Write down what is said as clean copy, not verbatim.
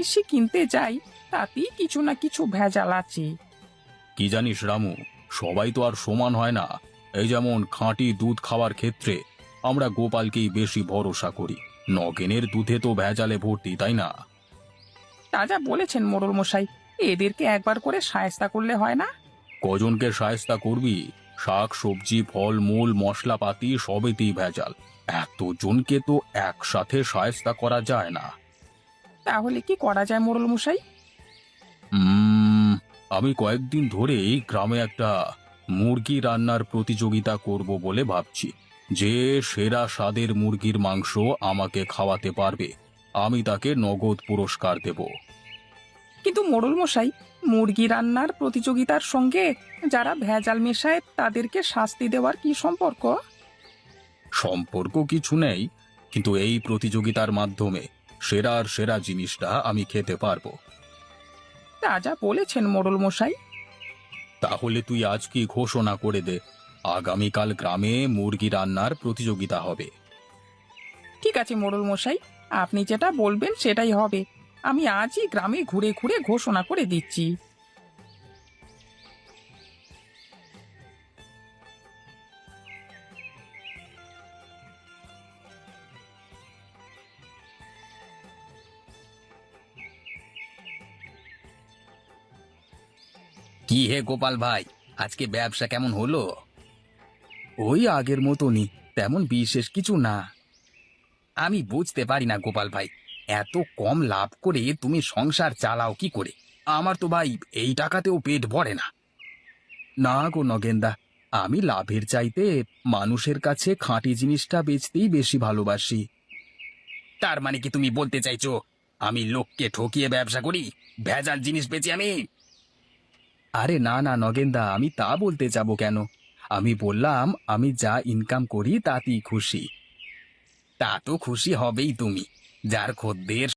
জিনিসই কিনতে যাই তাতেই কিছু না কিছু ভেজাল আছে। কি জানিস রামু, সবাই তো আর সমান হয় না। এই যেমন খাঁটি দুধ খাওয়ার ক্ষেত্রে আমরা গোপালকেই বেশি ভরসা করি। নগেনের দুধে তো ভেজালে ভর্তি, তাই না? তা যা বলেছেন মোড়ল মশাই, এদেরকে একবার করে শায়েস্তা করলে হয় না? কজনকে শায়েস্তা করবি? শাক সবজি ফল মূল মশলাপাতি সবেতেই ভেজাল। এতজনকে তো একসাথে শায়েস্তা করা যায় না। তাহলে কি করা যায় মোড়ল মশাই? উম, আমি কয়েকদিন ধরেই গ্রামে একটা মুরগি রান্নার প্রতিযোগিতা করব বলে ভাবছি। যে সেরা স্বাদের মুরগির মাংস আমাকে খাওয়াতে পারবে, আমি তাকে নগদ পুরস্কার দেব। কিন্তু মোড়ল মশাই, মুরগি রান্নার প্রতিযোগিতার সঙ্গে যারা ভেজাল মেশায় তাদেরকে শাস্তি দেওয়ার কি সম্পর্ক? সম্পর্ক কিছু নেই, কিন্তু এই প্রতিযোগিতার মাধ্যমে সেরার সেরা জিনিসটা আমি খেতে পারবো। তা যা বলেছেন মোড়ল মশাই। তাহলে তুই আজকে ঘোষণা করে দে, আগামীকাল গ্রামে মুরগি রান্নার প্রতিযোগিতা হবে। ঠিক আছে মোড়ল মশাই, আপনি যেটা বলবেন সেটাই হবে। আমি আজই গ্রামে ঘুরে ঘুরে ঘোষণা করে দিচ্ছি। কি হে গোপাল ভাই, আজকে ব্যবসা কেমন হলো? ওই আগের মতনই, তেমন বিশেষ কিছু না। আমি বুঝতে পারি না গোপাল ভাই, এত কম লাভ করে তুমি সংসার চালাও কি করে? আমার তো ভাই এই টাকাতেও পেট ভরে না। না গো নগেন্দা, আমি লাভের চাইতে মানুষের কাছে খাঁটি জিনিসটা বেচতেই বেশি ভালোবাসি। তার মানে কি তুমি বলতে চাইছো আমি লোককে ঠকিয়ে ব্যবসা করি, ভেজাল জিনিস বেচি আমি? আরে না না নগেন্দা, আমি তা বলতে যাব কেন? আমি বললাম আমি যা ইনকাম করি তাতেই খুশি। তা তো খুশি হবেই তুমি, যার খদ্দের